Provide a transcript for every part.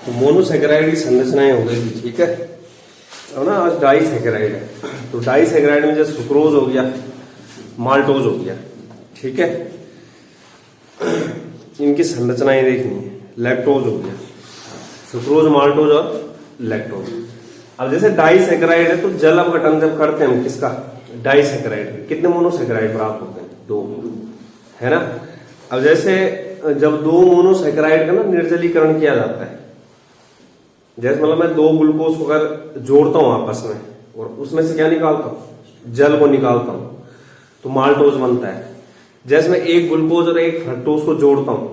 तो मोनोसैकेराइड की संरचनाएं हो गई थी, ठीक है। और ना आज डाइसैकेराइड है, तो डाइसैकेराइड में जैसे सुक्रोज हो गया, माल्टोज हो गया, ठीक है। इनकी संरचनाएं देखनी है। लैक्टोज हो गया, सुक्रोज, माल्टोज और लैक्टोज। अब जैसे डाइसैकेराइड है तो जल अपघटन जब करते हैं किसका, डाइसैकेराइड, कितने मोनोसैकेराइड प्राप्त होते हैं, 2, है ना। अब जैसे जब 2 मोनोसैकेराइड का ना निर्जलीकरण किया जाता है, जैसे मतलब मैं 2 ग्लूकोज को अगर जोड़ता हूं आपस में और उसमें से क्या निकालता हूं, जल को निकालता हूं, तो माल्टोज बनता है। जैसे मैं 1 ग्लूकोज और 1 फ्रक्टोज को जोड़ता हूं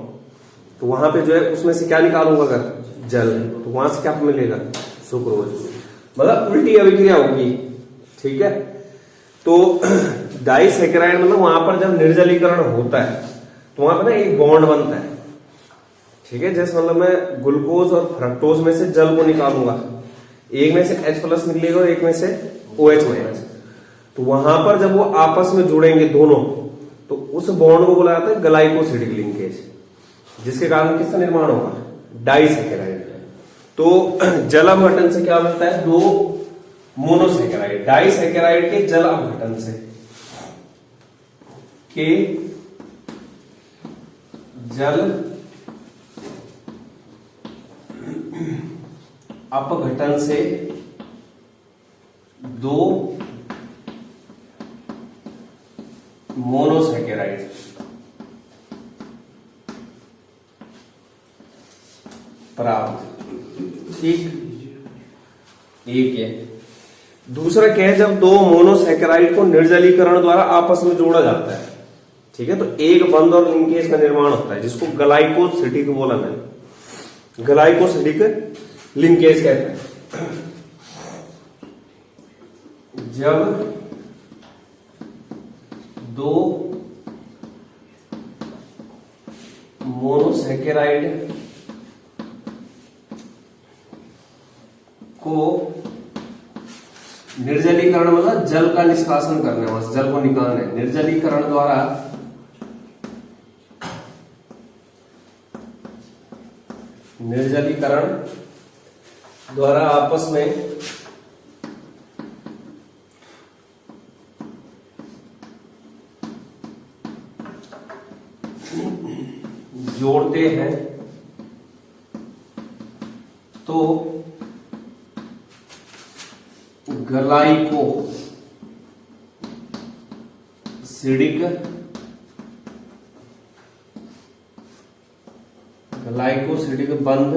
तो वहां पे जो है उसमें से क्या निकालूंगा, अगर जल, तो वहां से क्या मिलेगा, सुक्रोज। मतलब उल्टी अभिक्रिया होगी, ठीक है। तो डाइसैकेराइड मतलब वहां पर जब निर्जलीकरण होता है तो वहां पर ना एक बॉन्ड बनता है, ठीक है। जैसे मतलब मैं ग्लूकोज और फ्रक्टोज में से जल को निकालूंगा, एक में से H+ निकलेगा और एक में से OH-, तो वहां पर जब वो आपस में जुड़ेंगे दोनों, तो उस बॉन्ड को बोला जाता है ग्लाइकोसिडिक लिंकेज, जिसके कारण किसका निर्माण होगा, डाइसैकेराइड। तो जल अपघटन से क्या मिलता है, 2 मोनोसैकेराइड। डाइसैकेराइड के जल अपघटन से, के जल अपघटन से 2 मोनोसैकेराइड प्राप्त, ठीक। एक है। दूसरा क्या है, जब 2 मोनोसैकेराइड को निर्जलीकरण द्वारा आपस में जोड़ा जाता है, ठीक है, तो एक बंध और लिंकेज का निर्माण होता है, जिसको ग्लाइकोसिडिक बोला मैंने, ग्लाइकोसिडिक लिंकेज कहते हैं। जब 2 मोनोसैकेराइड को निर्जलीकरण मतलब जल का निष्कासन करने वाला, जल को निकालना, निर्जलीकरण द्वारा आपस में जोड़ते हैं तो ग्लाइकोसिडिक बंध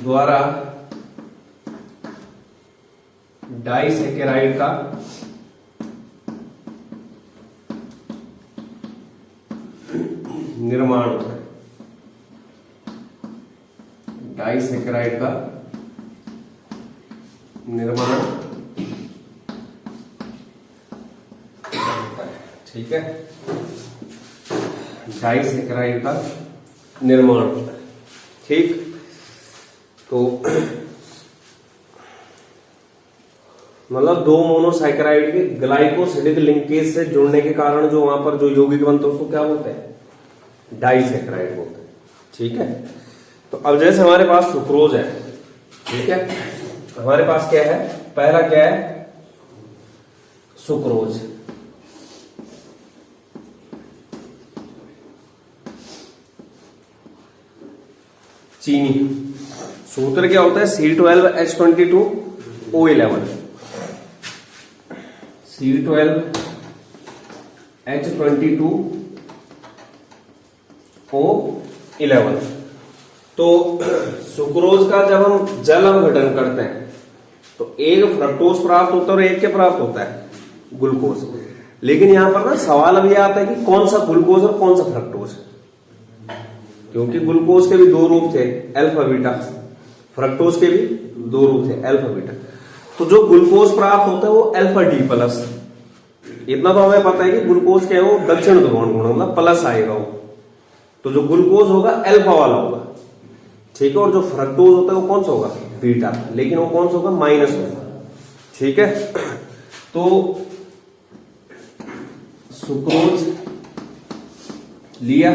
द्वारा डाइसैकेराइड का निर्माण होता है, डाइसैकेराइड का निर्माण होता है, ठीक है। डाइसैकेराइड का निर्माण होता है, ठीक। तो मतलब 2 मोनोसैकेराइड के ग्लाइकोसिडिक लिंकेज से जुड़ने के कारण जो वहां पर जो यौगिक बनता है उसको क्या बोलते हैं, डाइसैकेराइड बोलते हैं, ठीक है। तो अब जैसे हमारे पास सुक्रोज है, ठीक है, हमारे पास क्या है, पहला क्या है, सुक्रोज, चीनी। सूत्र क्या होता है, C12H22O11, C12H22O11। तो सुक्रोज का जब हम जल अपघटन करते हैं तो एक फ्रक्टोज प्राप्त होता है और एक क्या प्राप्त होता है, ग्लूकोज। लेकिन यहां पर ना सवाल अब यह आता है कि कौन सा ग्लूकोज और कौन सा फ्रक्टोज, क्योंकि ग्लूकोज के भी 2 रूप थे, अल्फा बीटा, फ्रक्टोज के भी 2 रूप थे, अल्फा बीटा। तो जो ग्लूकोज प्राप्त होता है वो अल्फा D+, इतना तो हमें पता है कि ग्लूकोज क्या है, वो दक्षिण ध्रुवण गुण, मतलब प्लस आएगा वो, तो जो ग्लूकोज होगा अल्फा वाला होगा, ठीक है। और जो फ्रक्टोज होता है वो कौन सा होगा, बीटा, लेकिन वो कौन सा होगा, माइनस होगा, ठीक है। तो सुक्रोज लिया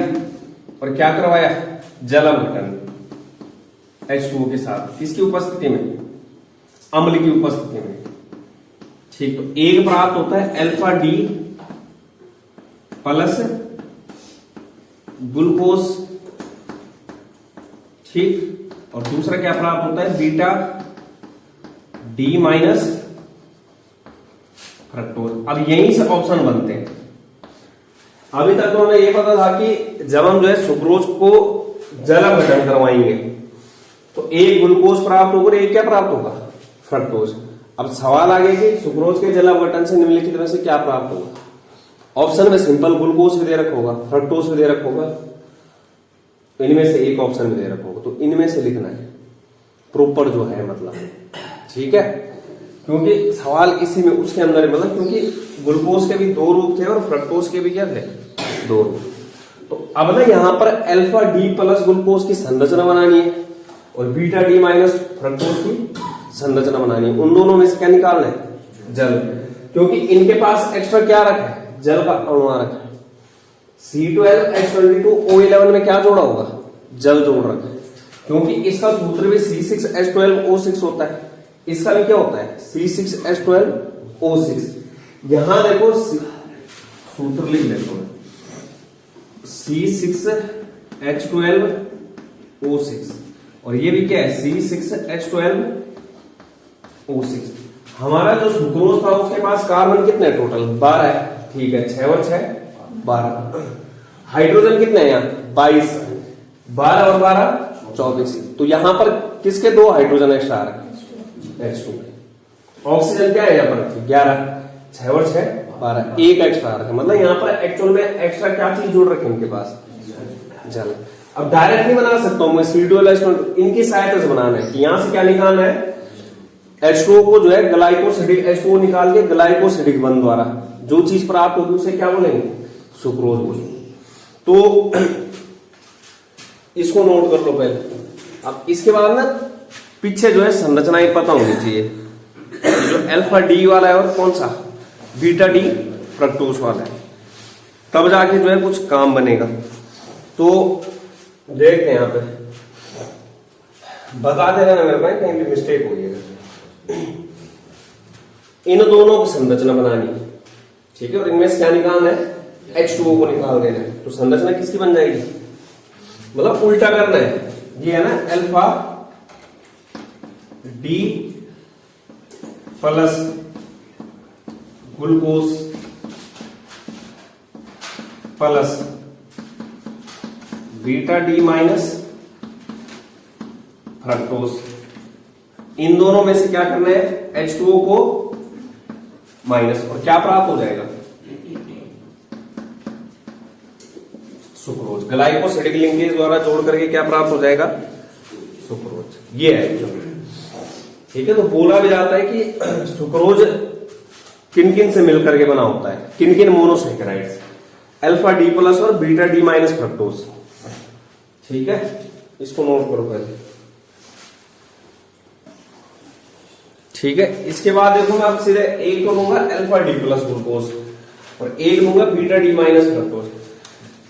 और क्या करवाया, जल अपघटन, H2O के साथ, किसकी उपस्थिति में? अम्ल की उपस्थिति में। ठीक, तो एक प्राप्त होता है अल्फा डी प्लस ग्लूकोज, ठीक, और दूसरा क्या प्राप्त होता है? Beta D minus fructose. अब यहीं से ऑप्शन बनते हैं। अभी तक तो हमें ये पता था कि जब हम जो है सुक्रोज को जल अपघटन करवाएंगे तो एक ग्लूकोज प्राप्त होगा और एक क्या प्राप्त होगा? फ्रक्टोज। अब सवाल आ गया कि सुक्रोज के जल अपघटन से निम्नलिखित में से क्या प्राप्त होगा? ऑप्शन में सिंपल ग्लूकोज भी दे रखा होगा, फ्रक्टोज भी दे रखा होगा, तो इनमें से एक ऑप्शन में दे रखा होगा, तो इनमें से लिखना है प्रॉपर जो है, मतलब ठीक है, क्योंकि सवाल इसी में उसके अंदर है, मतलब क्योंकि ग्लूकोज के भी दो रूप थे और फ्रक्टोज के भी क्या थे? दो रूप। तो अब ना यहाँ पर अल्फा डी प्लस ग्लूकोज की संरचना बनानी है और बीटा डी माइनस फ्रक्टोज की संरचना बनानी है। उन दोनों में से क्या निकालना है? जल, क्योंकि इनके पास एक्स्ट्रा क्या रखा है? जल का अणु रखा है। C12H22O11 में क्या जोड़ा होगा? जल जोड़ रखा है, क्योंकि इसका सूत्र भी C6H12O6 होता है, इसका भी क्या होता है? C6H12O6। यहां देखो सूत्र लिख लेता हूं, C6H12O6 और ये भी क्या है? C6H12O6। हमारा जो सुक्रोज था उसके पास कार्बन कितने टोटल? 12 है, ठीक है, 6 और 6 12। हाइड्रोजन कितने हैं यहाँ? 22। 12 और 12 24। तो यहां पर किसके दो हाइड्रोजन एक्स्ट्रा आ रहे? H2। ऑक्सीजन क्या है यहाँ पर? 11। 6 और 6 12, एक एक्स्ट्रा आ रहा है, मतलब यहाँ पर एक्चुअल में एक्स्ट्रा क्या चीज जोड़ रखे इनके पास? जल। अब डायरेक्ट नहीं बना सकता हूं मैं C12H12, इनकी सहायता से बनाना है कि यहां से क्या निकालना है? H2O को जो है ग्लाइकोसिडिक, H2O निकाल के ग्लाइकोसिडिक बंध द्वारा जो चीज प्राप्त होगी उसे क्या बोलेंगे? सुक्रोज बोलेंगे। तो इसको नोट कर लो पहले। अब इसके बाद ना पीछे जो है संरचनाएं पता होनी चाहिए, जो अल्फा डी वाला है और कौन सा? बीटा डी फ्रक्टोज वाला है, तब जाके जो है कुछ काम बनेगा। तो देखते हैं, यहां पे बता देना मेरे भाई कहीं भी मिस्टेक हो गई। इन दोनों की संरचना बनानी है, ठीक है, और इनमें से क्या निकालना है? H2O को निकाल देना है। तो संरचना किसकी बन जाएगी? मतलब उल्टा करना है, ये है ना alpha D plus glucose plus beta D minus fructose. इन दोनों में से क्या करना है? H2O को माइनस, और क्या प्राप्त हो जाएगा? सुक्रोज। ग्लाइकोसिडिक लिंकेज द्वारा जोड़ करके क्या प्राप्त हो जाएगा? सुक्रोज। ये है, ठीक है। तो बोला भी जाता है कि सुक्रोज किन किन से मिलकर के बना होता है, किन किन मोनोसैकेराइड्स? अल्फा डी प्लस और बीटा डी माइनस फ्रक्टोज, ठीक है। इसको नोट करो पहले, ठीक है। इसके बाद देखो मैं अब सीधे एक तो लूंगा अल्फा डी प्लस ग्लूकोज और एक लूंगा beta D minus fructose.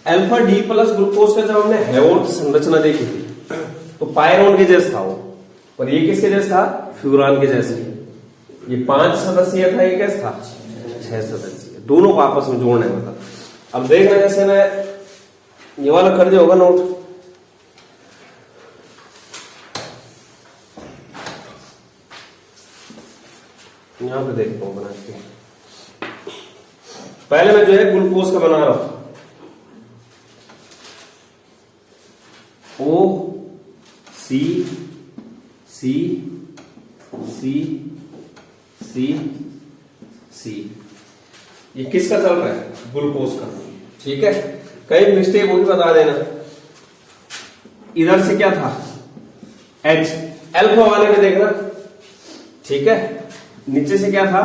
Alpha D plus glucose का जब हमने हेवोल्ट संरचना देखी थी तो पायरोन के जैसा था वो, और ये किसके जैसा था? फ्यूरान के जैसे। ये 5 सदस्यीय था, ये कैसा था? 6 सदस्यीय। दोनों को आपस में जोड़ना है, मतलब अब देखना, जैसे मैं ये वाला कर दिया होगा नोट, यहां पे देखता हूं बना के। पहले मैं जो है ग्लूकोज का बना रहा हूं, O C C C C C। ये किसका चल रहा है? ग्लूकोज का, ठीक है। कहीं मिस्टेक होगी बता देना। इधर से क्या था? H। अल्फा वाले में देखना, ठीक है। नीचे से क्या था?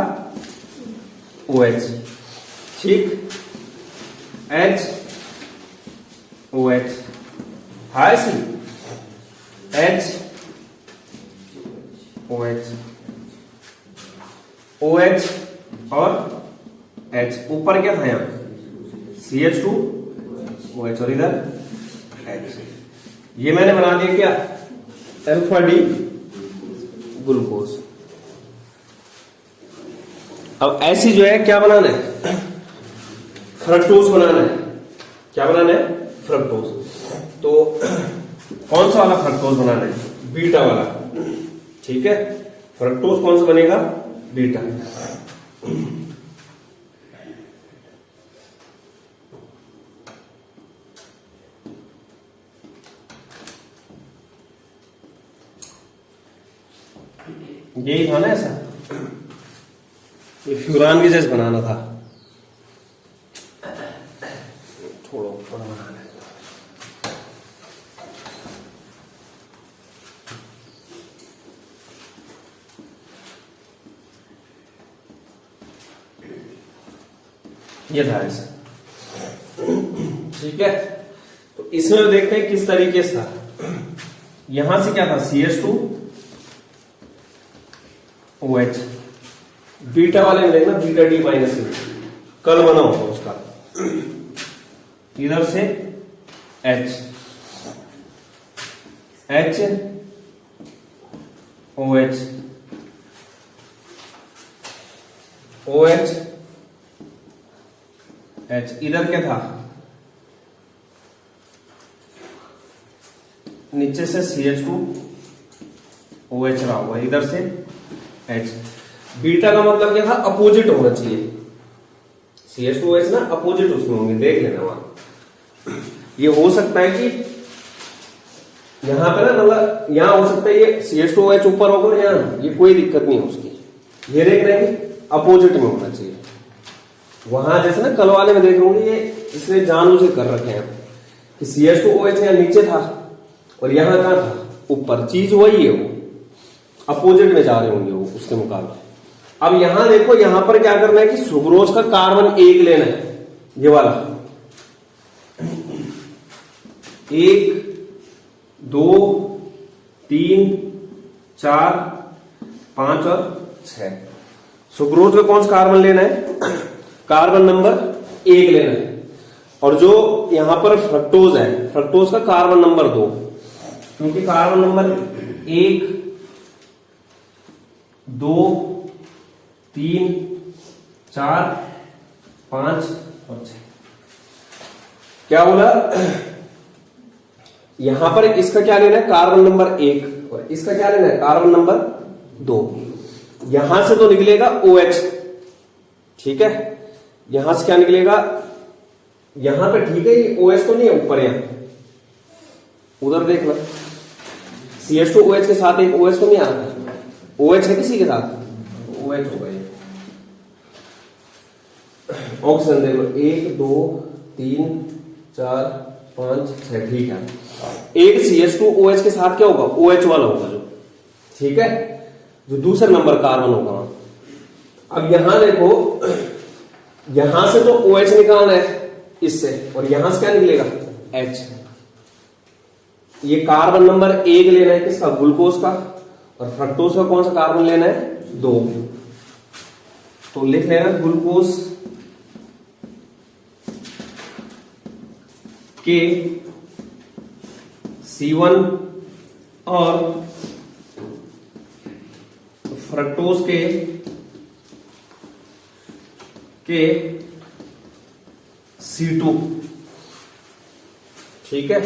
OH, ठीक। H OH है सी H OH OH और H। ऊपर क्या था यहाँ? CH2OH और इधर H। ये मैंने बना दिया क्या? Alpha D glucose. अब ऐसी जो है क्या बनाना है, फ्रक्टोज बनाना है। क्या बनाना है, फ्रक्टोज। तो कौन सा वाला फ्रक्टोज बनाना है, बीटा वाला। ठीक है, फ्रक्टोज कौन सा बनेगा, बीटा। यही था ना ऐसा, ये फ्यूरान की जैसे बनाना था। थोड़ा ऊपर बनाना है। ये था ऐसा। ठीक है, तो इसमें देखते हैं किस तरीके से था। यहां से क्या था, CH2OH। बीटा वाले में देखना, बीटा डी माइनस कल बना होगा उसका। इधर से H OH OH H। इधर क्या था, नीचे से CH2OH रहा हुआ, इधर से H। बीटा का मतलब क्या था, अपोजिट होना चाहिए। CH2OH ना अपोजिट उसमें होंगे, देख लेना वहां। ये हो सकता है कि यहां पे ना, मतलब यहां हो सकता है ये CH2OH ऊपर होगा, यहां ये कोई दिक्कत नहीं है उसकी। ये देख रहे हैं अपोजिट में होना चाहिए। वहां जैसे ना कल वाले में देख रहे होंगे, ये इसने जानबूझ के कर रखे हैं कि CH2OH यहाँ नीचे था और यहां कहां था, ऊपर। चीज वही है, वो अपोजिट में जा रहे होंगे वो उसके मुकाबले। अब यहां देखो, यहां पर क्या करना है कि सुक्रोज का कार्बन 1 लेना है, ये वाला 1 2 3 4 5 और 6। सुक्रोज का कौन सा कार्बन लेना है, कार्बन नंबर 1 लेना है। और जो यहां पर फ्रक्टोज है, फ्रक्टोज का कार्बन नंबर 2, क्योंकि कार्बन नंबर 1 2 3 4 5 और 6। क्या बोला, यहां पर इसका क्या लेना है, कार्बन नंबर 1, और इसका क्या लेना है, कार्बन नंबर 2। यहां से तो निकलेगा OH। ठीक है, यहां से क्या निकलेगा, यहां पे ठीक है, ये OH तो नहीं है ऊपर, यहां उधर देखना, CH2OH के साथ एक OH तो नहीं आ रहा, OH है किसी के साथ, OH होगा ये। ऑक्सीजन देखो, 1 2 3 4 5 6, ठीक है। एक CH2OH के साथ क्या होगा, OH वाला होगा जो, ठीक है, जो दूसरे नंबर कार्बन होगा। अब यहां देखो, यहां से तो OH निकालना है इससे, और यहां से क्या निकलेगा, H। ये कार्बन नंबर 1 लेना है किसका, ग्लूकोज का, और फ्रक्टोज का कौन सा कार्बन लेना है, 2। तो लिख लेना ग्लूकोज के C1 और फ्रक्टोज के C2। ठीक है,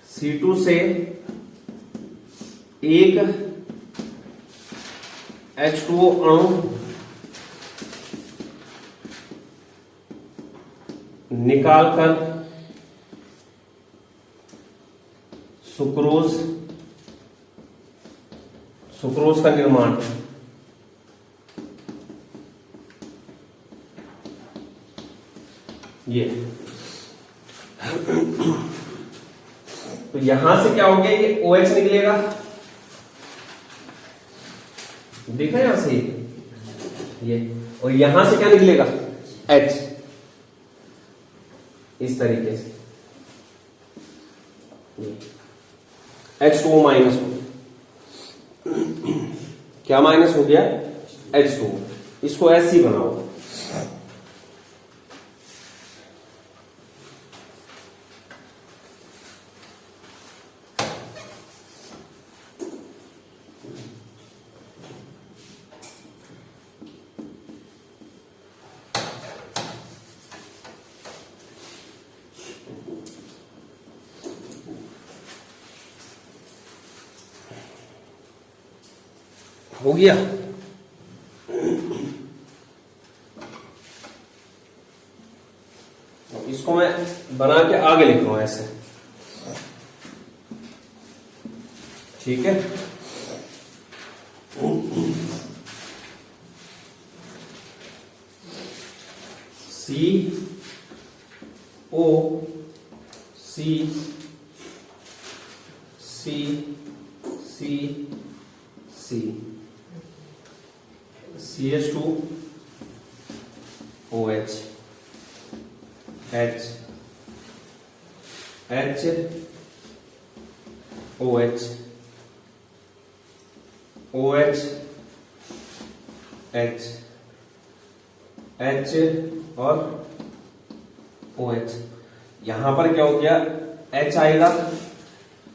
C2 से एक H2O अणु निकालकर सुक्रोज का निर्माण। ये तो यहां से क्या हो गया, ये OH निकलेगा, देखा यहां से ये, और यहां से क्या निकलेगा, H, इस तरीके से H2O माइनस हो, क्या माइनस हो गया, H2O। इसको ऐसे ही बनाओ, हो गया। इसको मैं बना के आगे लिख रहा हूं ऐसे, ठीक है। C CH2OH HOH H और OH। यहां पर क्या हो गया, H आएगा,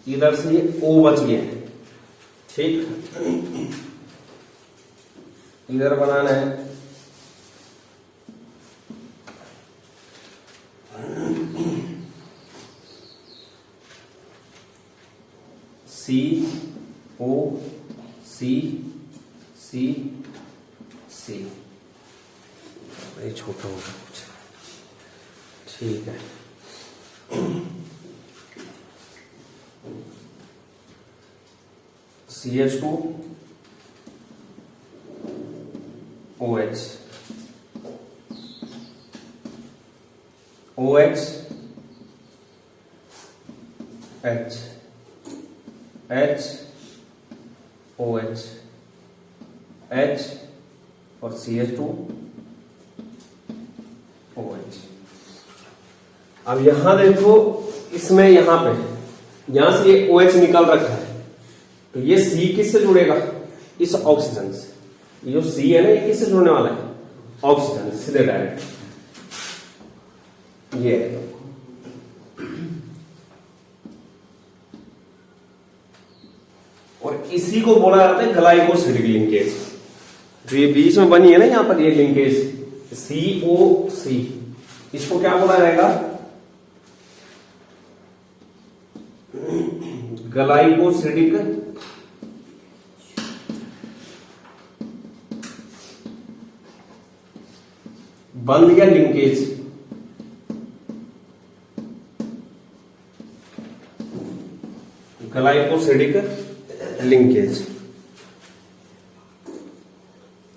इधर से ये O बच गया, ठीक। इधर बनाना है C ये छोटा होगा कुछ, ठीक है। CH2OH OH H और CH2OH। अब यहां देखो, इसमें यहां पे यहां से ये OH निकल रखा है, तो ये C किससे जुड़ेगा, इस ऑक्सीजन से। ये जो C है ना, ये किससे जुड़ने वाला है, ऑक्सीजन से सीधे डायरेक्ट। ये और इसी को बोला जाता है ग्लाइकोसिडिक लिंकेज। जो ये बीच में बनी है ना यहां पर ये लिंकेज COC, इसको क्या बोला जाएगा, ग्लाइकोसिडिक बंद या लिंकेज। ग्लाइकोसिडिक लिंकेज,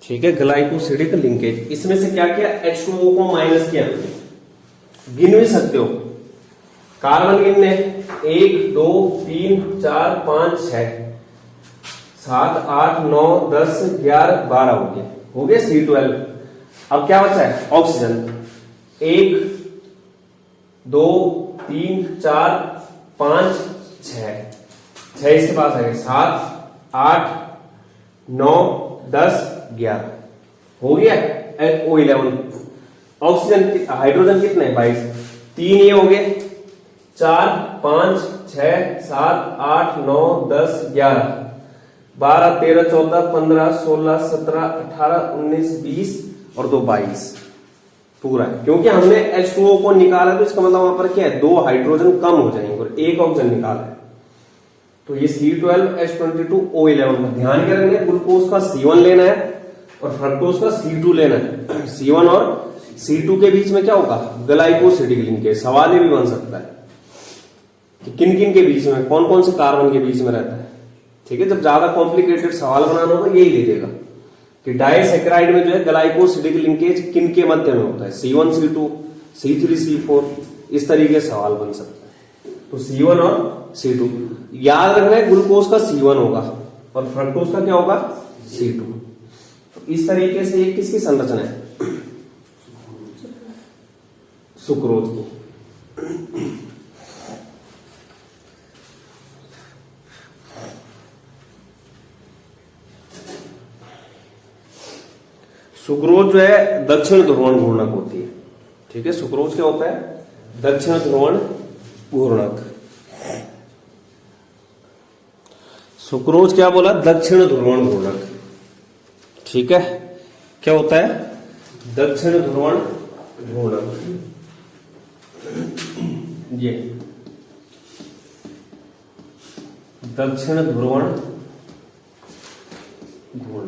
ठीक है, ग्लाइकोसिडिक लिंकेज। इसमें से क्या किया, H2O को माइनस किया। गिन भी सकते हो, कार्बन गिनने 1 2 3 4 5 6 7 8 9 10 11 12 हो गए C12। अब क्या बचा है, ऑक्सीजन 1 2 3 4 5 6 इसके पास है, 7 8 9 10 11 हो गया। O11 ऑक्सीजन, हाइड्रोजन कितने 22, 3 ये हो गए, 4 5 6 7 8 9 10 11 12 13 14 15 16 17 18 19 20 और 2 22 पूरा है। क्योंकि हमने H2O को निकाला, तो इसका मतलब वहां पर क्या है, 2 हाइड्रोजन कम हो जाएंगे और 1 ऑक्सीजन निकाला है। तो ये C12H22O11 पर ध्यान क्या रखना है, ग्लूकोज का C1 लेना है और फ्रक्टोज का C2 लेना है। C1 और C2 के बीच में क्या होगा, ग्लाइकोसिडिक लिंकेज। सवाल ये भी बन सकता है कि किन किन के बीच में, कौन कौन से कार्बन के बीच में रहता है, ठीक है। जब ज्यादा कॉम्प्लिकेटेड सवाल बनाना होगा यही लिखेगा कि डाइसैकेराइड में जो है ग्लाइकोसिडिक लिंकेज किन के मध्य में होता है, C1 C2 C3 C4, इस तरीके से सवाल बन सकता है। तो C1 और C2 याद रखना है, ग्लूकोज का C1 होगा और फ्रक्टोज का क्या होगा, C2। तो इस तरीके से ये किसकी संरचना है, सुक्रोज की। सुक्रोज जो है दक्षिण ध्रुवण घूर्णक होती है, ठीक है। सुक्रोज क्या होता है, दक्षिण ध्रुवण घूर्णक। सुक्रोज क्या बोला, दक्षिण ध्रुवण घूर्णक, ठीक है। क्या होता है, दक्षिण ध्रुवण घूर्णक। ये दक्षिण ध्रुवण घूर्णक।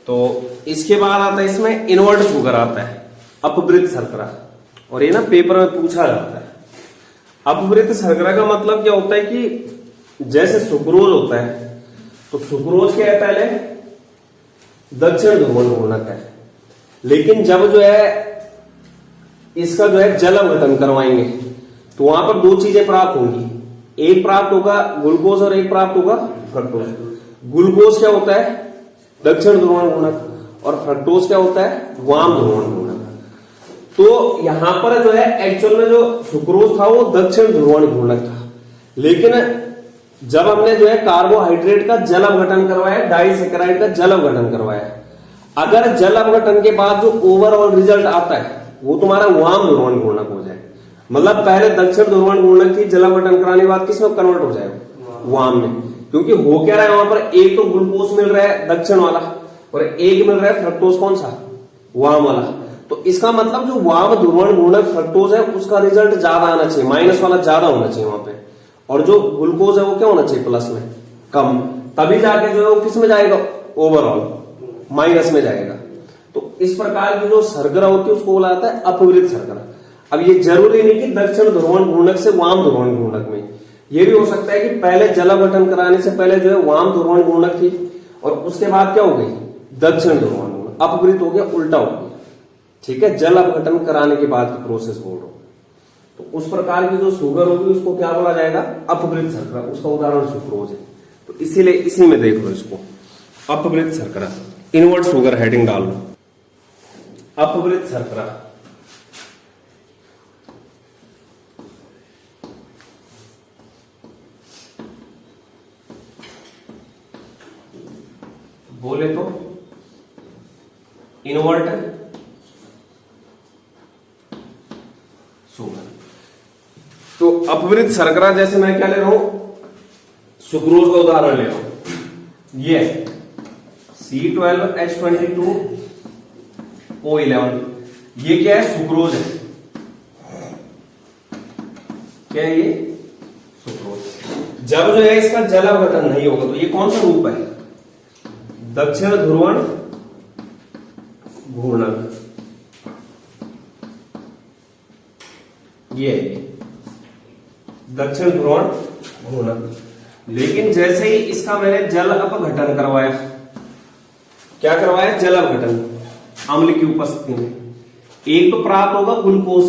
तो इसके बाद आता है इसमें इनवर्ट शुगर आता है, अपवृत्त शर्करा। और ये ना पेपर में पूछा जाता है। अपवृत्त शर्करा का मतलब क्या होता है कि जैसे सुक्रोज होता है तो सुक्रोज क्या है, पहले दक्षिण ध्रुवण घूर्णक है, लेकिन जब जो है इसका जो है जल अपघटन करवाएंगे तो वहां पर दो चीजें प्राप्त होंगी, एक प्राप्त होगा ग्लूकोज और एक प्राप्त होगा फ्रक्टोज। ग्लूकोज क्या होता है, दक्षिण ध्रुवण घूर्णक, और फ्रक्टोज क्या होता है, वाम ध्रुवण घूर्णक। तो यहां पर जो है एक्चुअल में जो सुक्रोज था वो दक्षिण ध्रुवण घूर्णक था, लेकिन जब हमने जो है कार्बोहाइड्रेट का जल अपघटन करवाया, डाइसैकेराइड का जल अपघटन करवाया, अगर जल अपघटन के बाद जो ओवरऑल रिजल्ट आता है वो तुम्हारा वाम ध्रुवण घूर्णक हो जाए। मतलब पहले दक्षिण ध्रुवण घूर्णक थी, जल अपघटन कराने के बाद किसमें कन्वर्ट हो जाएगा, वाम में। क्योंकि हो क्या रहा है वहां पर, एक तो ग्लूकोज मिल रहा है दक्षिण वाला और एक मिल रहा है फ्रक्टोज कौन सा, वाम वाला। तो इसका मतलब जो वाम ध्रुवण घूर्णक फ्रक्टोज है उसका रिजल्ट ज्यादा आना चाहिए, माइनस वाला ज्यादा होना चाहिए वहां पे, और जो ग्लूकोज है वो क्या होना चाहिए, प्लस में, कम। तभी जाके जो है वो किस में जाएगा, ओवरऑल माइनस में जाएगा। तो इस प्रकार की जो शर्करा होती है उसको बोला जाता है अपवृत्त शर्करा। अब ये जरूरी नहीं कि दक्षिण ध्रुवण घूर्णक से वाम ध्रुवण घूर्णक में, ये भी हो सकता है कि पहले जल अपघटन कराने से पहले जो है वाम ध्रुवण घूर्णक थी और उसके बाद क्या हो गई, दक्षिण ध्रुवण घूर्णक, अपवृत्त हो गया, उल्टा हो गया। ठीक है, जल अपघटन कराने के बाद की प्रोसेस बोल रहा हूं। तो उस प्रकार की जो शुगर होगी उसको क्या बोला जाएगा, अपवृत्त शर्करा। उसका उदाहरण सुक्रोज है। तो इसीलिए इसी में देख लो इसको, अपवृत्त शर्करा, इनवर्ट शुगर हेडिंग डाल लो, अपवृत्त शर्करा। बोले तो इनवर्ट शुगर। तो अपवृत्त शर्करा जैसे मैं क्या ले रहा हूं, सुक्रोज का उदाहरण ले रहा हूं, ये C12H22O11, ये क्या है, सुक्रोज है। क्या है ये, सुक्रोज। जब जो है इसका जल अपघटन नहीं होगा तो ये कौन सा रूप है, दक्षिण ध्रुवण घूर्णक। ये दक्षिण ध्रुवण घूर्णक। लेकिन जैसे ही इसका मैंने जल अपघटन करवाया, क्या करवाया, जल अपघटन अम्ल की उपस्थिति में, एक तो प्राप्त होगा ग्लूकोज,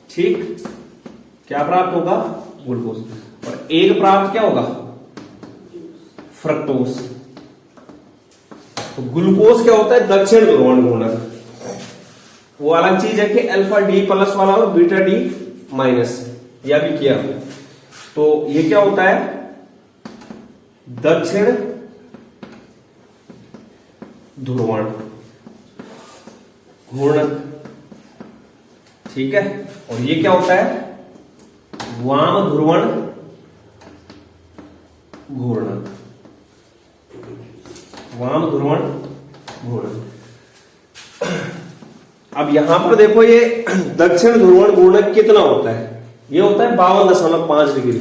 ठीक, क्या प्राप्त होगा, ग्लूकोज, और एक प्राप्त क्या होगा, फ्रक्टोज। तो ग्लूकोज क्या होता है, दक्षिण ध्रुवण घूर्णक। वो अलग चीज है कि अल्फा डी प्लस वाला और बीटा डी माइनस, यह भी किया। तो ये क्या होता है, दक्षिण ध्रुवण घूर्णक, ठीक है। और ये क्या होता है, वाम ध्रुवण घूर्णक, वाम ध्रुवण घूर्णक। अब यहां पर देखो ये दक्षिण ध्रुवण घूर्णक कितना होता है, ये होता है 52.5 डिग्री।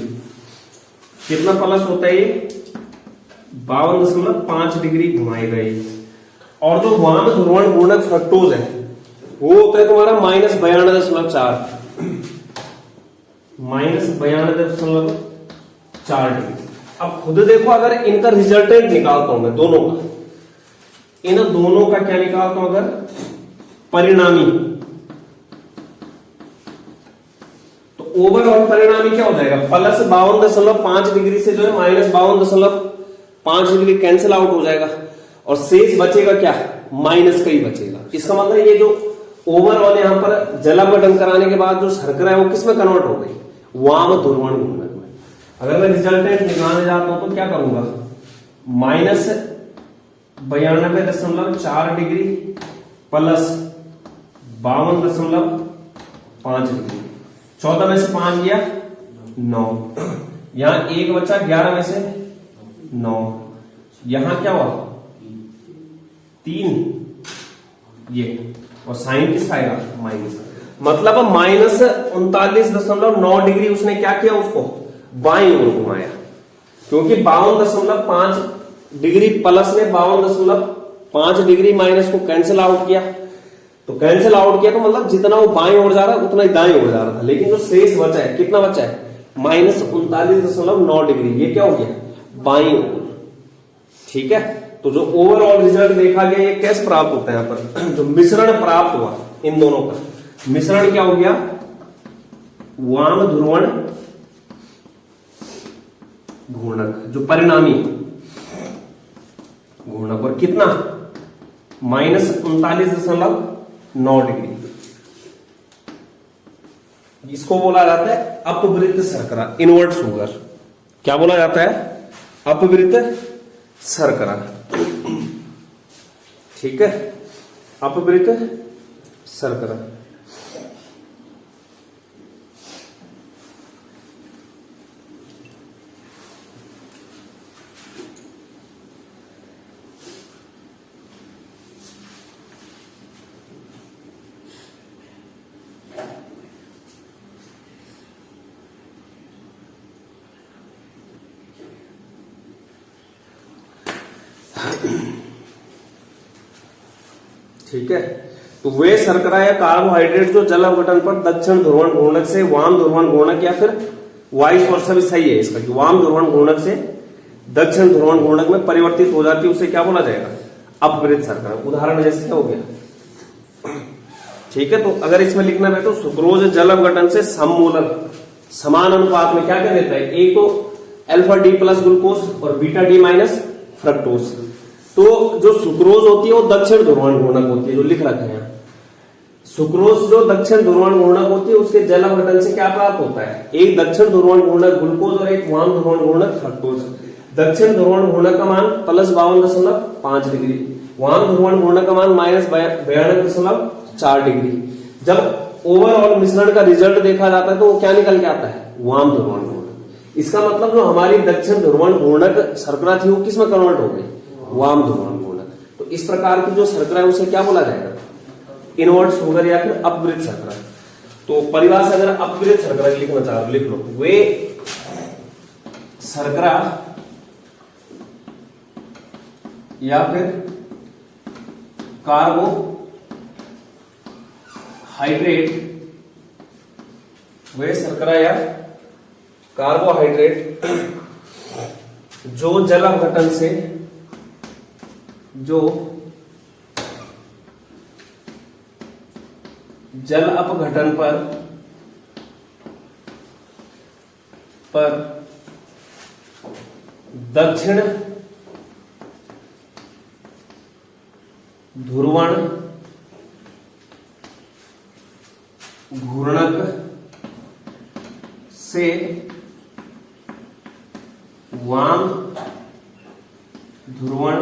कितना प्लस होता है ये, 52.5 डिग्री घुमाई गई। और जो वाम ध्रुवण घूर्णक फ्रक्टोज है वो होता है तुम्हारा -92.4, -92.4 डिग्री। अब खुद देखो, अगर इनका रिजल्टेंट निकालता हूं मैं दोनों का, इन दोनों का क्या निकालता हूं, अगर परिणामी, तो ओवरऑल परिणामी क्या हो जाएगा, +52.5 डिग्री से जो है -52.5 डिग्री कैंसिल आउट हो जाएगा और शेष बचेगा क्या, माइनस का ही बचेगा। इसका मतलब ये जो ओवरऑल यहां पर जल अपघटन कराने के बाद जो शर्करा है वो किसमें कन्वर्ट हो गई, वाम ध्रुवण घूर्णक में। अगर मैं रिजल्टेंट निकालने जाता हूं तो क्या करूंगा, -92.4 डिग्री प्लस 52.5 डिग्री, 14 में से 5 गया 9, यहां 1 बचा, 11 में से 9, यहां क्या हुआ 3, ये, और साइन किसका आएगा, माइनस। मतलब -39.9 डिग्री उसने क्या किया, उसको बाईं ओर घुमाया, क्योंकि 52.5 डिग्री प्लस ने 5 डिग्री माइनस को कैंसिल आउट किया, तो कैंसिल आउट किया तो मतलब जितना वो बाएं ओर जा रहा है उतना ही दाएं ओर जा रहा था, लेकिन जो शेष बचा है कितना बचा है -39.9 डिग्री, ये क्या हो गया बाईं ओर। ठीक है, तो जो ओवरऑल रिजल्ट देखा गया ये कैसे प्राप्त होता है, यहाँ पर जो मिश्रण प्राप्त हुआ इन दोनों का मिश्रण क्या हो गया, वाम ध्रुवण घूर्णक, जो परिणामी घूर्णक, और कितना -39.9 डिग्री, इसको बोला जाता है अपवृत्त शर्करा, इनवर्ट शुगर। क्या बोला जाता है, अपवृत्त शर्करा। ठीक है, अपवृत्त शर्करा। ठीक है, तो वे शर्करा या कार्बोहाइड्रेट जो जल अपघटन पर दक्षिण ध्रुवण घूर्णक से वाम ध्रुवण घूर्णक, या फिर वाइस वर्सा भी सही है इसका, कि वाम ध्रुवण घूर्णक से दक्षिण ध्रुवण घूर्णक में परिवर्तित हो जाती है, उसे क्या बोला जाएगा, अपवृत्त शर्करा। उदाहरण जैसे क्या हो गया। ठीक है, तो अगर इसमें लिखना है तो सुक्रोज जल अपघटन से सममूलक समान अनुपात में क्या क्या देता है, एक तो अल्फा डी प्लस ग्लूकोज और बीटा डी माइनस फ्रक्टोज। तो जो सुक्रोज होती है वो दक्षिण ध्रुवण घूर्णक होती है, जो लिख रखा है यहाँ। सुक्रोज जो दक्षिण ध्रुवण घूर्णक होती है उसके जल अपघटन से क्या प्राप्त होता है, एक दक्षिण ध्रुवण घूर्णक ग्लूकोज और एक वाम ध्रुवण घूर्णक फ्रक्टोज। दक्षिण ध्रुवण घूर्णक का मान +52.5 डिग्री, वाम ध्रुवण घूर्णक का मान -92.4 डिग्री। जब ओवरऑल मिश्रण का रिजल्ट देखा जाता है तो वो क्या निकल के आता है, वाम ध्रुवण घूर्णक। इसका मतलब जो हमारी दक्षिण ध्रुवण घूर्णक शर्करा थी वो किसमें कन्वर्ट हो गई, वाम ध्रुवण घूर्णक। तो इस प्रकार की जो शर्करा है उसे क्या बोला जाएगा, इनवर्ट शुगर या फिर अपवृत्त शर्करा। तो परिभाषा अगर अपवृत्त शर्करा लिखना चाहो लिख लो, वे शर्करा या फिर कार्बोहाइड्रेट, वे शर्करा या कार्बोहाइड्रेट जो जल अपघटन से, जो जल अपघटन पर दक्षिण ध्रुवण घूर्णक से वाम ध्रुवण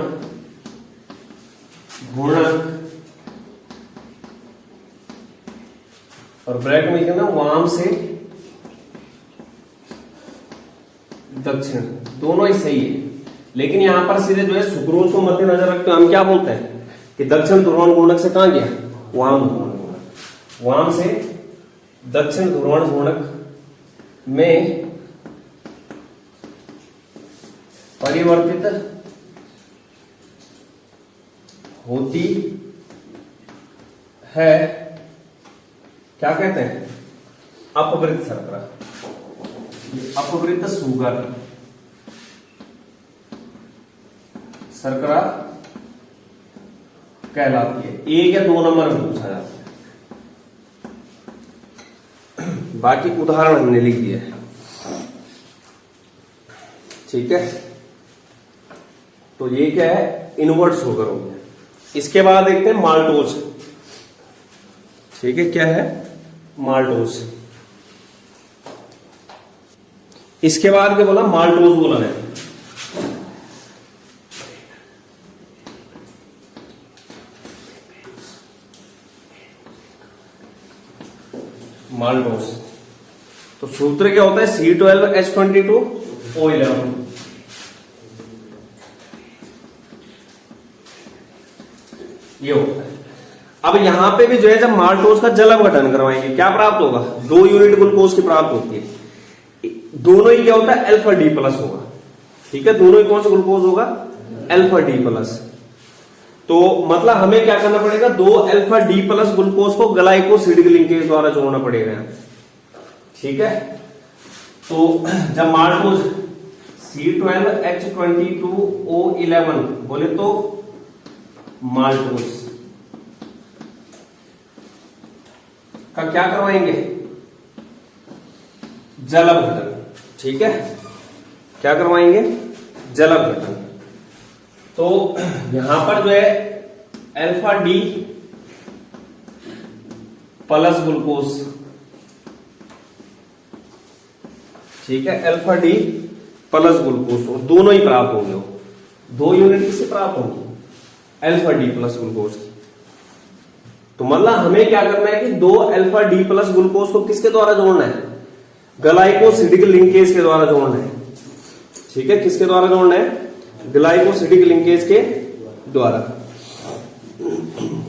घूर्णक, और ब्रैकेट में लिखना वाम से दक्षिण, दोनों ही सही है। लेकिन यहां पर सीधे जो है सुक्रोज को मद्देनजर रखते हुए हम क्या बोलते हैं कि दक्षिण ध्रुवण घूर्णक से कहां गया, वाम ध्रुवण घूर्णक, वाम से दक्षिण ध्रुवण घूर्णक में परिवर्तित होती है, क्या कहते हैं, अपवृत्त शर्करा, अपवृत्त शुगर शर्करा कहलाती है। 1 या 2 नंबर में पूछा जाता है, बाकी उदाहरण हमने लिख दिया है। ठीक है, तो ये क्या है, इनवर्ट शुगर हो गया। इसके बाद देखते हैं माल्टोज। ठीक है, क्या है, माल्टोज। इसके बाद क्या बोला, माल्टोज बोला है। माल्टोज, तो सूत्र क्या होता है, C12H22O11। ये होता है। अब यहां पे भी जो है जब माल्टोज का जल अपघटन करवाएंगे क्या प्राप्त होगा, 2 यूनिट ग्लूकोज की प्राप्त होती है। दोनों ही क्या होता है, अल्फा डी प्लस होगा। ठीक है, दोनों ही कौन सा ग्लूकोज होगा, अल्फा डी प्लस। तो मतलब हमें क्या करना पड़ेगा, 2 अल्फा डी प्लस ग्लूकोज को ग्लाइकोसिडिक लिंकेज द्वारा जोड़ना पड़ेगा। ठीक है, तो जब माल्टोज C12H22O11 बोले तो माल्टोज का क्या करवाएंगे, जल अपघटन। ठीक है, क्या करवाएंगे, जल अपघटन। तो यहां पर जो है अल्फा डी प्लस ग्लूकोज, ठीक है, अल्फा डी प्लस ग्लूकोज, और दोनों ही प्राप्त होंगे, 2 यूनिट किससे प्राप्त होंगी, अल्फा डी प्लस ग्लूकोज की। तो मतलब हमें क्या करना है कि 2 अल्फा डी प्लस ग्लूकोज को किसके द्वारा जोड़ना है, ग्लाइकोसिडिक लिंकेज के द्वारा जोड़ना है। ठीक है, किसके द्वारा जोड़ना है, ग्लाइकोसिडिक लिंकेज के द्वारा।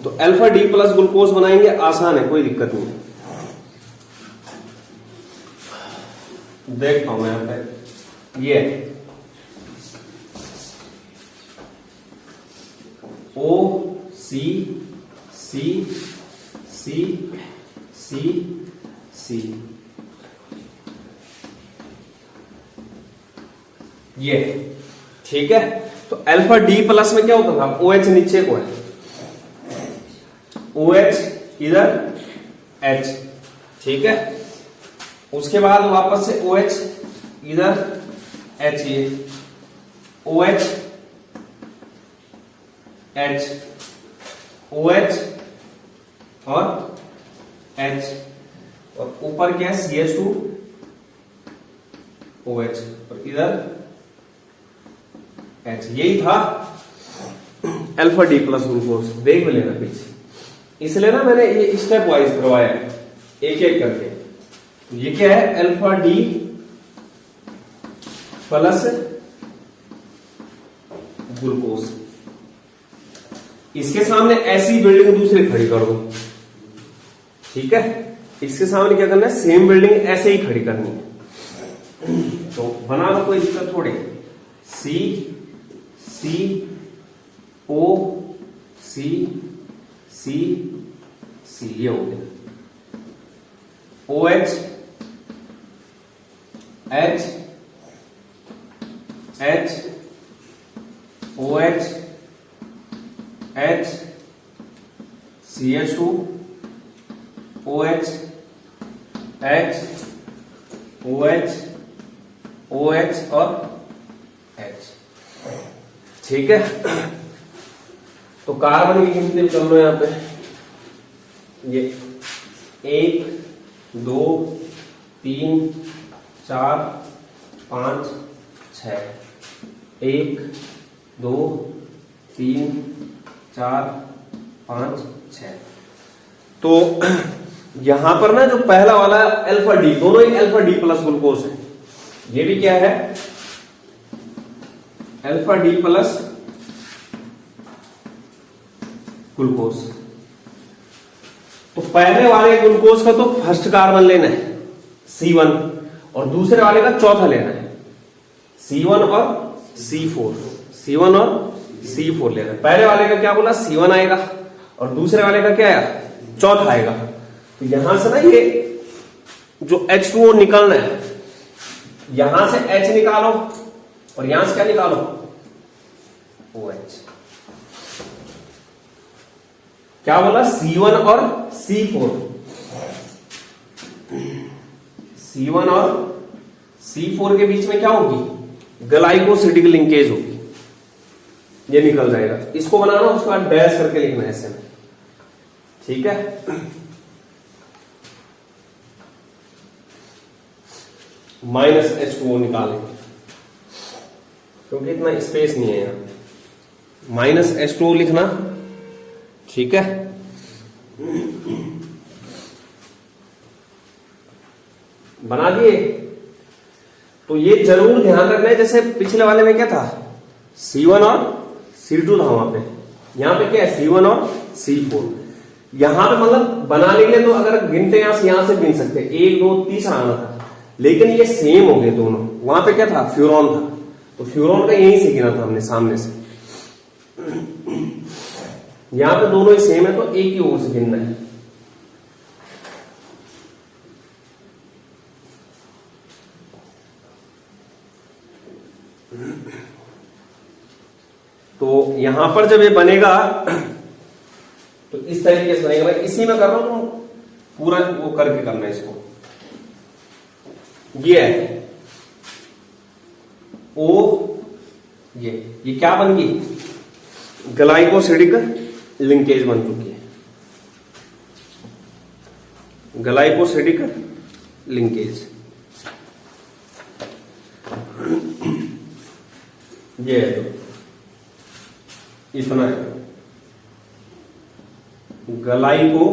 तो अल्फा डी प्लस ग्लूकोज बनाएंगे, आसान है, कोई दिक्कत नहीं है। देखता हूं मैं यहां पे, ये O C C C C C, ये ठीक है। तो अल्फा डी प्लस में क्या होता था, OH नीचे को है, OH इधर H, ठीक है। उसके बाद वापस से OH इधर H, ये OH H OH और H, और ऊपर क्या है CH2 OH, और इधर H। यही था अल्फा डी प्लस ग्लूकोज। देख भी लेना पीछे, इसलिए ना मैंने ये स्टेप वाइज करवाया है, एक एक करके। ये क्या है, अल्फा डी प्लस ग्लूकोज। इसके सामने ऐसी बिल्डिंग दूसरी खड़ी कर दो, ठीक है। इसके सामने क्या करना है, सेम बिल्डिंग ऐसे ही खड़ी करनी है। तो बना लो, कोई दिक्कत थोड़ी। C C O C C C, ये हो गया। OH H H OH H CH2 OH H OH OH और H, ठीक है। तो कार्बन की गिनती कर लो यहां पे, ये 1 2 3 4 5 6, 1 2 3 4 5 6। तो यहां पर ना जो पहला वाला अल्फा डी, दोनों ही अल्फा डी प्लस ग्लूकोज है। ये भी क्या है, अल्फा डी प्लस ग्लूकोज। तो पहले वाले ग्लूकोज का तो फर्स्ट कार्बन लेना है C1, और दूसरे वाले का चौथा लेना है C1 और C4, C1 और C4 लेना है। पहले वाले का क्या बोला, C1 आएगा, और दूसरे वाले का क्या आया, चौथा आएगा। तो यहां से ना ये जो H2O निकलना है, यहां से H निकालो, और यहां से क्या निकालो, OH। क्या बोला, C1 और C4, C1 और C4 के बीच में क्या होगी, ग्लाइकोसिडिक लिंकेज होगी, ये निकल जाएगा। इसको बनाना, उसके बाद डैश करके लिखना है ऐसे में, ठीक है। माइनस H2O निकालेंगे, क्योंकि इतना स्पेस नहीं है यहां। माइनस H2O लिखना, ठीक है। बना दिए। तो ये जरूर ध्यान रखना है, जैसे पिछले वाले में क्या था, C1 और C2 था वहां पे, यहां पे क्या है, C1 और C4। यहां पे मतलब बनाने के लिए तो अगर गिनते यहां से गिन सकते, 1 2 तीसरा आना था, लेकिन ये सेम हो गए दोनों। वहां पे क्या था, फ्यूरॉन था, तो फ्यूरॉन का यहीं से गिना था हमने, सामने से। यहां पे दोनों ही सेम है तो एक ही ओर से गिनना है। तो यहां पर जब ये बनेगा तो इस तरीके से बनेगा। मैं इसी में कर रहा हूं, तुम पूरा वो करके करना है इसको। ये है ओ, ये क्या बन गई? ग्लाइकोसिडिक लिंकेज बन चुकी है, ग्लाइकोसिडिक लिंकेज। ये है तो इतना है, ग्लाइको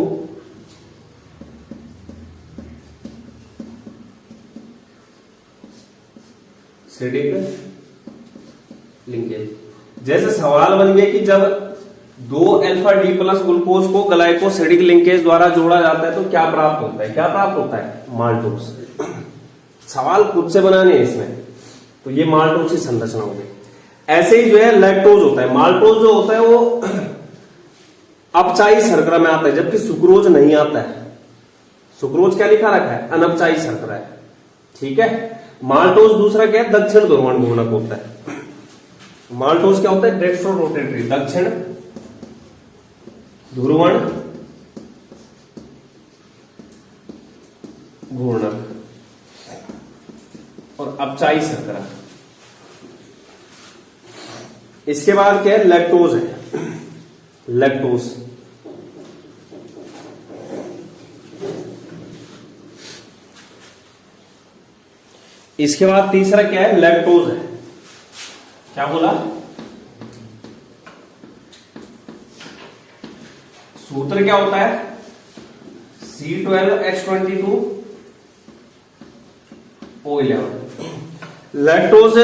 सिडिक लिंकेज। जैसे सवाल बन गया कि जब 2 अल्फा डी प्लस ग्लूकोज को ग्लाइकोसिडिक लिंकेज द्वारा जोड़ा जाता है तो क्या प्राप्त होता है? क्या प्राप्त होता है? माल्टोज। सवाल खुद से बनाने हैं इसमें, तो ये माल्टोज की संरचना हो गई। ऐसे ही जो है लैक्टोज होता है। माल्टोज जो होता है वो अपचायी शर्करा में आता है, जबकि सुक्रोज नहीं आता है। सुक्रोज क्या लिखा रखा है? अनपचायी शर्करा है। ठीक है। माल्टोज दूसरा क्या है? दक्षिण ध्रुवण घूर्णक होता है। माल्टोज क्या होता है? डेक्स्ट्रो रोटेटरी, दक्षिण ध्रुवण घूर्णक, और अपचायी शर्करा। इसके बाद क्या है? लैक्टोज है, लैक्टोज। इसके बाद तीसरा क्या है? लैक्टोज है। क्या बोला? सूत्र क्या होता है? C12H22O11। Lactose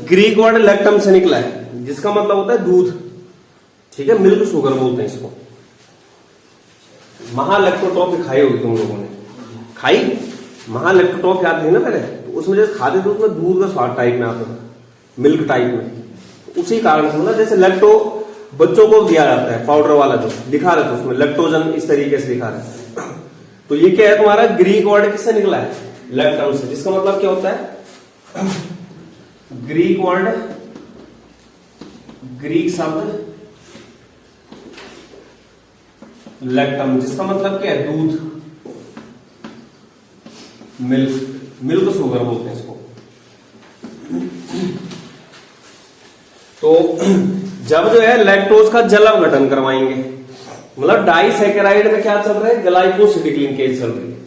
Greek word lactam से निकला है, जिसका मतलब होता है दूध। ठीक है, मिल्क शुगर बोलते हैं इसको। महालैक्टोटॉफी खाई होगी तुम लोगों ने, खाई? महालैक्टोटॉफी आती है ना पहले, तो उसमें जैसे खाते थे उसमें दूध का स्वाद टाइप में आता था, मिल्क टाइप में। उसी कारण से मतलब जैसे लैक्टो बच्चों को दिया जाता है पाउडर वाला, जो लिखा रहता है उसमें लैक्टोजन, इस तरीके से लिखा रहता है। तो ये क्या है तुम्हारा? ग्रीक वर्ड किससे निकला है? लैक्टम से, जिसका मतलब क्या होता है? ग्रीक वर्ड, ग्रीक शब्द लैक्टम, जिसका मतलब क्या है? दूध, मिल्क, मिल्क शुगर बोलते हैं इसको। तो जब जो है लैक्टोज का जल अपघटन करवाएंगे, मतलब डाइसैकेराइड में क्या चल रहा है? ग्लाइकोसिडिक लिंकेज चल रही है।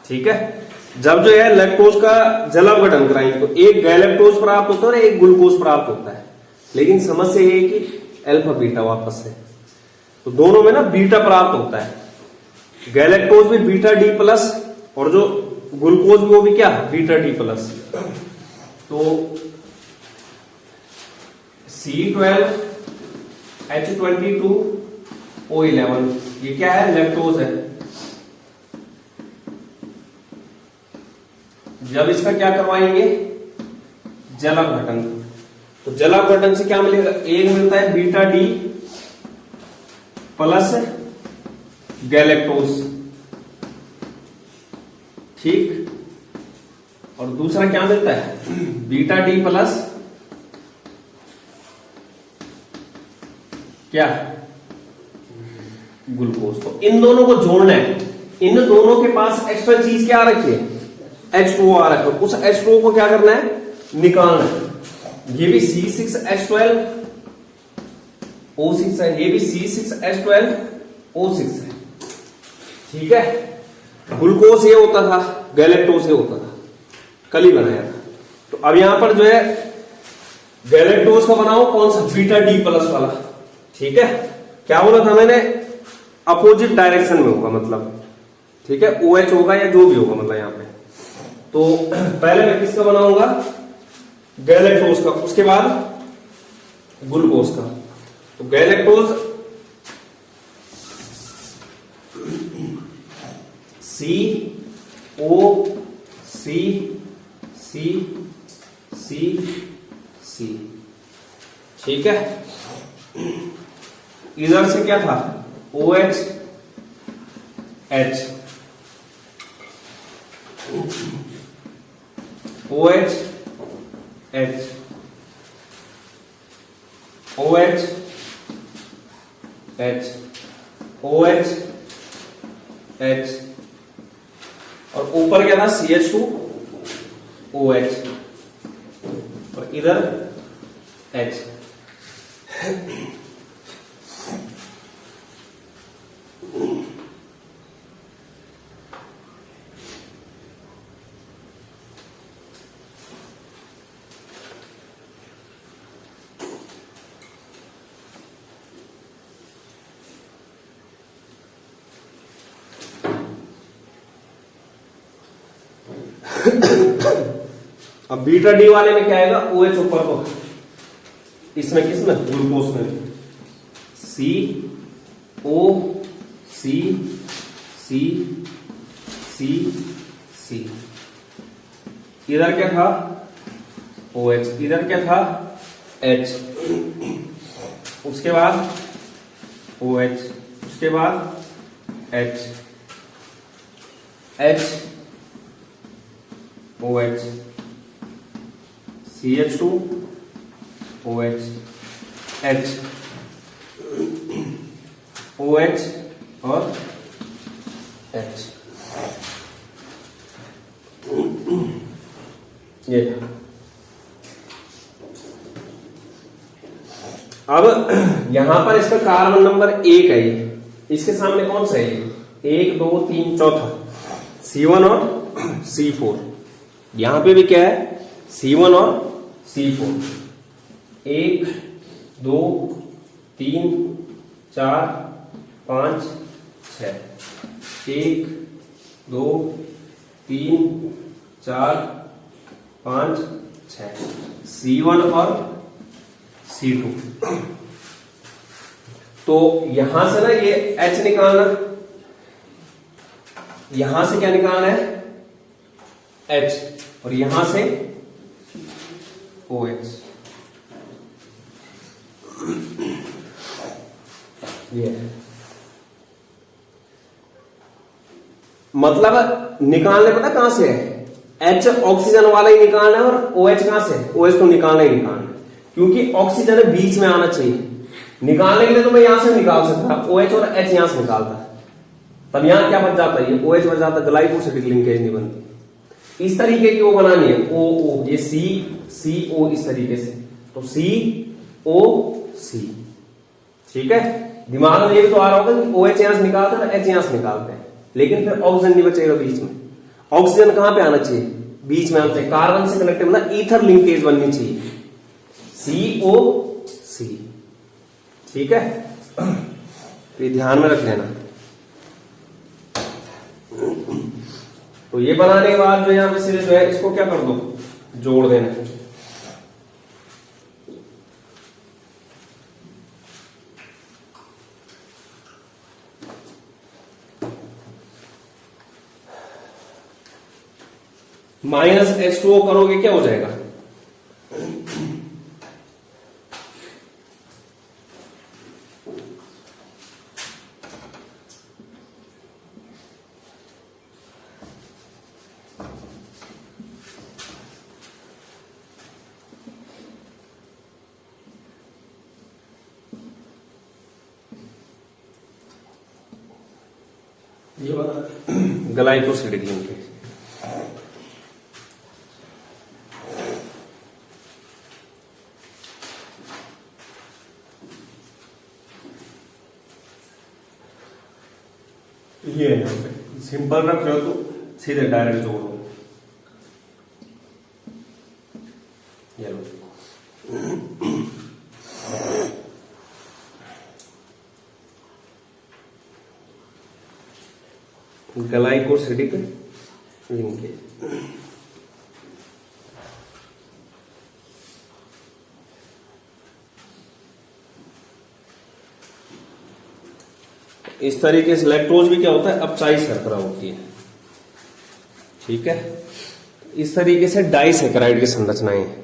ठीक है। जब जो है लैक्टोज का जल अपघटन कराएंगे तो एक गैलेक्टोज प्राप्त होता है और एक ग्लूकोज प्राप्त होता है। लेकिन समस्या ये है कि अल्फा बीटा वापस से, तो दोनों में ना बीटा प्राप्त होता है। गैलेक्टोज भी बीटा डी प्लस, और जो ग्लूकोज भी वो भी क्या? Beta D plus. तो C12H22O11 ये क्या है? लैक्टोज है। जब इसका क्या करवाएंगे? जल अपघटन। तो जल अपघटन से क्या मिलेगा? एक मिलता है बीटा डी प्लस गैलेक्टोज, ठीक। और दूसरा क्या मिलता है? बीटा डी प्लस क्या? ग्लूकोज। तो इन दोनों को जोड़ना है। इन दोनों के पास एक्स्ट्रा चीज क्या रखी है? H2O आ रखा है। उस H2O को क्या करना है? निकालना है। ये भी C6H12O6 है, ये भी C6H12O6 है। ठीक है। ग्लूकोज ये होता था, गैलेक्टोज ये होता था, कल ही बनाया था। तो अब यहां पर जो है गैलेक्टोज का बनाओ कौन सा? बीटा डी प्लस वाला। ठीक है। क्या बोला था मैंने? अपोजिट डायरेक्शन में होगा मतलब। ठीक है। OH होगा या जो भी होगा मतलब यहां पे। तो पहले मैं किसका बनाऊंगा? गैलेक्टोज का, उसके बाद ग्लूकोज का। तो गैलेक्टोज C, ठीक है। इधर से क्या था, OH H, OH H, OH H, OH H, और ऊपर क्या था, CH2OH, और इधर H। अब बीटा डी वाले में क्या आएगा, OH ऊपर को, इसमें किसमें, ग्लूकोज में CO C C C C, इधर क्या था OH, इधर क्या था H, उसके बाद OH, उसके बाद H, H OH, CH2 OH, H, OH और H, ये था। अब यहां पर इसका कार्बन नंबर 1 है, ये इसके सामने कौन सा है, 1 2 3 चौथा, C1 और C4। यहां पे भी क्या है, C1 और C4, 1 2 3 4 5 6, 1 2 3 4 5 6, C1 और C2। तो यहां से ना ये H निकालना, यहां से क्या निकालना है, H, और यहां से OH। ये मतलब निकालने पता कहां से है, H ऑक्सीजन वाला ही निकालना है, और OH कहां से, OH तो निकालना ही निकालना है, क्योंकि ऑक्सीजन बीच में आना चाहिए। निकालने के लिए तो मैं यहां से निकाल सकता, OH और H यहां से निकालता, तब यहां क्या बच जाता है, ये OH बच जाता, ग्लाइकोसिडिक लिंकेज नहीं बनती। इस तरीके की वो बनानी है, OO, ये CO इस तरीके से, तो COC, ठीक है। दिमाग में ये भी तो आ रहा होगा कि OH यहां से निकालते हैं, H यहां से निकालते हैं, लेकिन फिर ऑक्सीजन नहीं बचेगा बीच में। ऑक्सीजन कहां पे आना चाहिए, बीच में आना चाहिए, कार्बन से कनेक्टेड, मतलब ईथर लिंकेज बननी चाहिए, COC, ठीक है। तो ये ध्यान में रख लेना। तो ये बनाने के बाद जो यहां पे सिर्फ जो है, इसको क्या कर दो, जोड़ देना। -H2O करोगे क्या हो जाएगा, ये वाला ग्लाइकोसिडिक लिंकेज। ये यहां पे सिंपल रख रहे हो तो सीधे डायरेक्ट जोड़ दो, ये लो। Glycosidic linkage. इस तरीके से लैक्टोज भी क्या होता है, अपचाई शर्करा होती है, ठीक है। इस तरीके से डाइसैकेराइड की संरचनाएं हैं।